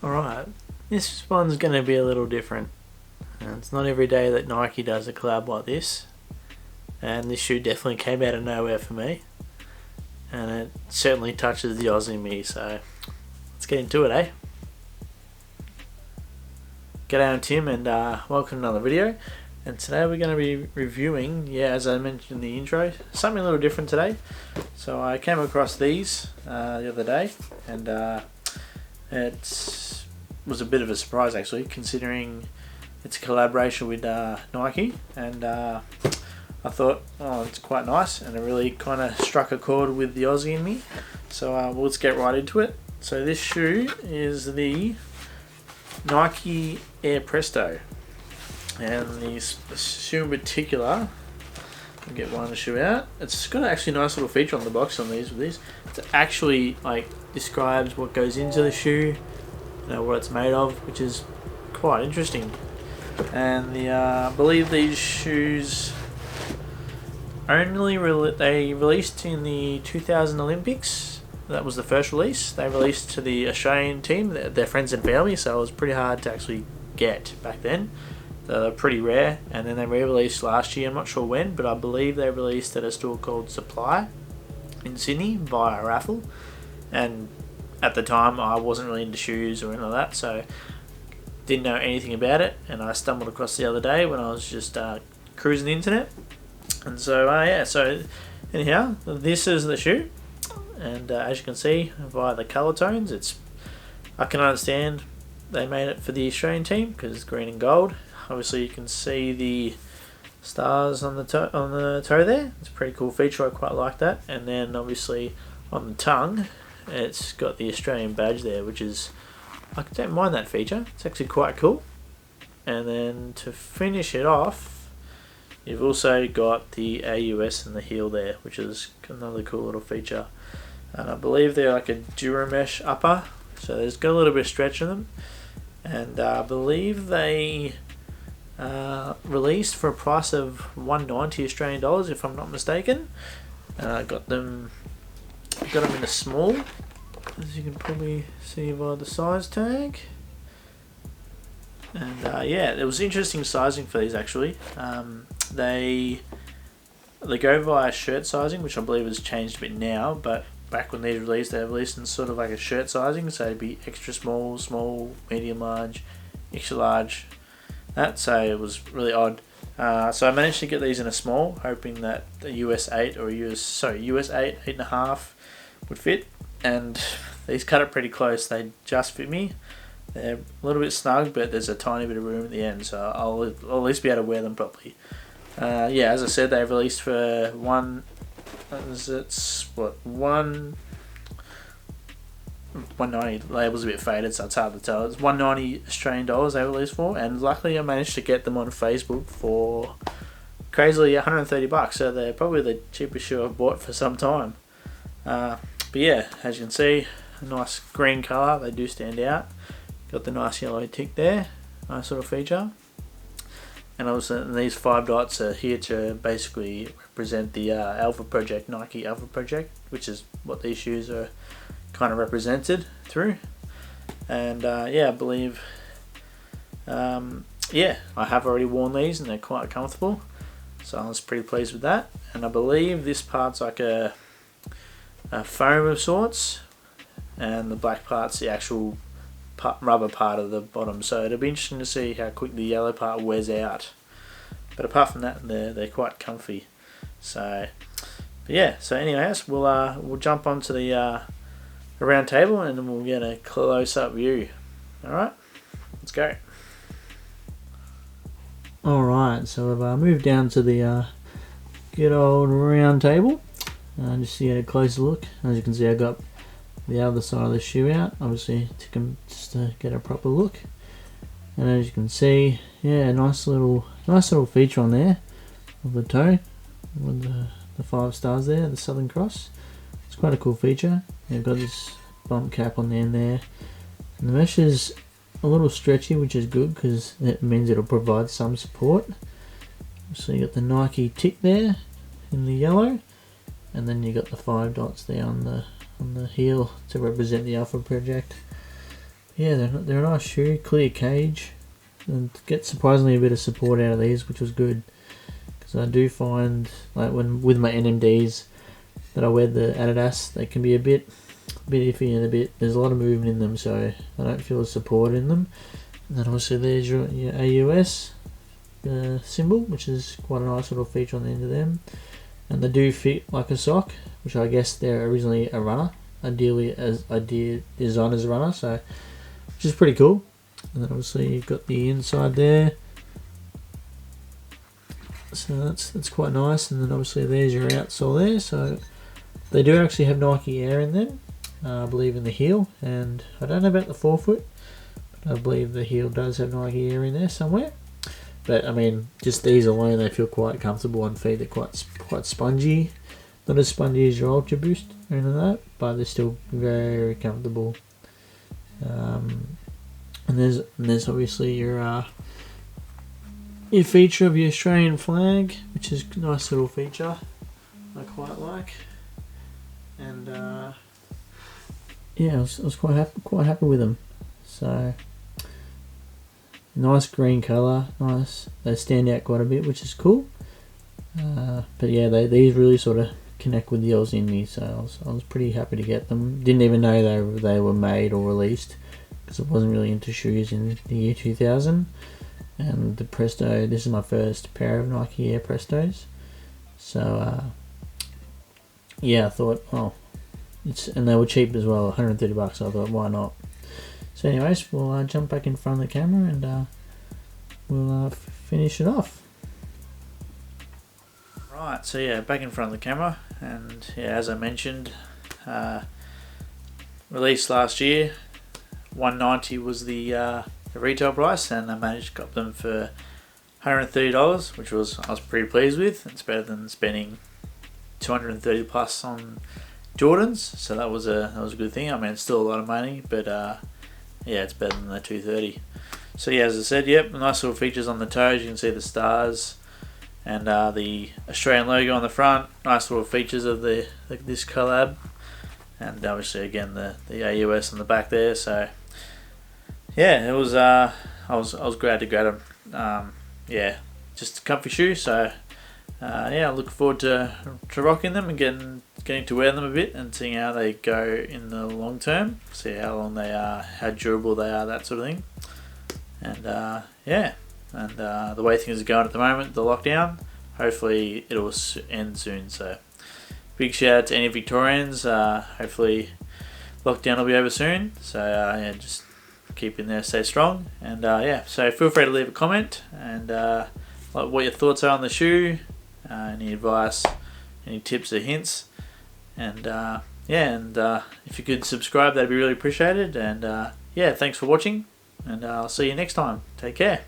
Alright, this one's going to be a little different. It's not every day that Nike does a collab like this, and this shoe definitely came out of nowhere for me, and it certainly touches the Aussie in me, so let's get into it, eh? G'day, I'm Tim, and welcome to another video. And today we're going to be reviewing, as I mentioned in the intro, something a little different today. So I came across these the other day, and it was a bit of a surprise actually, considering it's a collaboration with Nike, and I thought, oh, it's quite nice, and it really kind of struck a chord with the Aussie in me. So let's get right into it. So this shoe is the Nike Air Presto. And the shoe in particular, I'll get one shoe out. It's got actually a nice little feature on the box on these. It actually describes what goes into the shoe, what it's made of, which is quite interesting. And I believe these shoes they released in the 2000 Olympics. That was the first release. They released to the Australian team, their friends and family, so it was pretty hard to actually get back then. They're pretty rare, and then they re-released last year. I'm not sure when, but I believe they released at a store called Supply in Sydney via a raffle. And at the time, I wasn't really into shoes or anything like that, so didn't know anything about it. And I stumbled across the other day when I was just cruising the internet. And so so anyhow, this is the shoe, and as you can see via the colour tones, I can understand they made it for the Australian team because it's green and gold. Obviously you can see the stars on the toe there. It's a pretty cool feature, I quite like that. And then obviously on the tongue it's got the Australian badge there, which is, I don't mind that feature, it's actually quite cool. And then to finish it off, you've also got the AUS in the heel there, which is another cool little feature. And I believe they're like a Duramesh upper, so there's got a little bit of stretch in them. And I believe they released for a price of $190 Australian dollars, if I'm not mistaken. And I got them in a small, as you can probably see by the size tag. And it was interesting sizing for these actually. They go via shirt sizing, which I believe has changed a bit now, but back when these released, they released in sort of like a shirt sizing, so it'd be extra small, small, medium large, extra large. So it was really odd. So I managed to get these in a small, hoping that the US 8 or US 8, 8.5 would fit, and these cut it pretty close. They just fit me. They're a little bit snug, but there's a tiny bit of room at the end, so I'll at least be able to wear them properly. As I said, they've released for $190. Label's a bit faded, so it's hard to tell. It's $190 Australian dollars they released for, and luckily I managed to get them on Facebook for crazily $130. So they're probably the cheapest shoe I've bought for some time. But yeah, as you can see, a nice green colour. They do stand out. Got the nice yellow tick there, nice little feature. And also these 5 dots are here to basically represent the Alpha Project, Nike Alpha Project, which is what these shoes are kind of represented through. And I believe I have already worn these and they're quite comfortable, so I was pretty pleased with that. And I believe this part's like a foam of sorts, and the black part's the actual rubber part of the bottom, so it'll be interesting to see how quick the yellow part wears out. But apart from that, they're quite comfy. So anyways, we'll jump onto the round table and then we'll get a close-up view. Alright, let's go. Alright, so I've moved down to the good old round table, just to get a closer look. As you can see, I got the other side of the shoe out, obviously just to get a proper look. And as you can see, nice little feature on there of the toe with the 5 stars there, the Southern Cross. It's quite a cool feature. You've got this bump cap on the end there, and the mesh is a little stretchy, which is good because it means it'll provide some support. So you got the Nike tick there in the yellow, and then you got the 5 dots there on the heel to represent the Alpha Project. Yeah, they're a nice shoe, clear cage, and get surprisingly a bit of support out of these, which was good. Because I do find, like when with my NMDs that I wear the Adidas, they can be a bit iffy and there's a lot of movement in them, so I don't feel the support in them. And then obviously there's your AUS symbol, which is quite a nice little feature on the end of them. And they do fit like a sock, which I guess they're originally a runner, ideally designed as a runner, so which is pretty cool. And then obviously you've got the inside there, so that's quite nice. And then obviously there's your outsole there, so they do actually have Nike Air in them, I believe in the heel, and I don't know about the forefoot, but I believe the heel does have Nike Air in there somewhere. But I mean, just these alone, they feel quite comfortable on feet. They're quite spongy, not as spongy as your Ultra Boost or anything like that, but they're still very comfortable. And there's obviously your feature of your Australian flag, which is a nice little feature I quite like. And yeah, I was quite happy with them. So nice green colour, nice. They stand out quite a bit, which is cool. But yeah, these really sort of connect with the Aussie in me, so I was pretty happy to get them. Didn't even know they were made or released, because I wasn't really into shoes in the year 2000. And the Presto, this is my first pair of Nike Air Prestos. So yeah, I thought, and they were cheap as well, $130. So I thought, why not? So anyways, we'll jump back in front of the camera and we'll finish it off. Right, so yeah, back in front of the camera, and yeah, as I mentioned, released last year, $190 was the retail price, and I managed to cop them for $130, which I was pretty pleased with. It's better than spending $230 plus on Jordans, so that was a good thing. I mean, it's still a lot of money, but yeah, it's better than the $230. So yeah, as I said, yep, nice little features on the toes. You can see the stars and the Australian logo on the front. Nice little features of this collab, and obviously again the AUS on the back there. So yeah, it was I was glad to grab them. Yeah, just a comfy shoe. So yeah, I look forward to rocking them and getting to wear them a bit and seeing how they go in the long term. See how long they are, how durable they are, that sort of thing. And yeah, and the way things are going at the moment, the lockdown, hopefully it'll end soon. So big shout out to any Victorians. Hopefully lockdown will be over soon. So yeah, just keep in there, stay strong. And yeah, so feel free to leave a comment and like what your thoughts are on the shoe, any advice, any tips or hints. And yeah, and if you could subscribe, that'd be really appreciated. And yeah, thanks for watching, and I'll see you next time. Take care.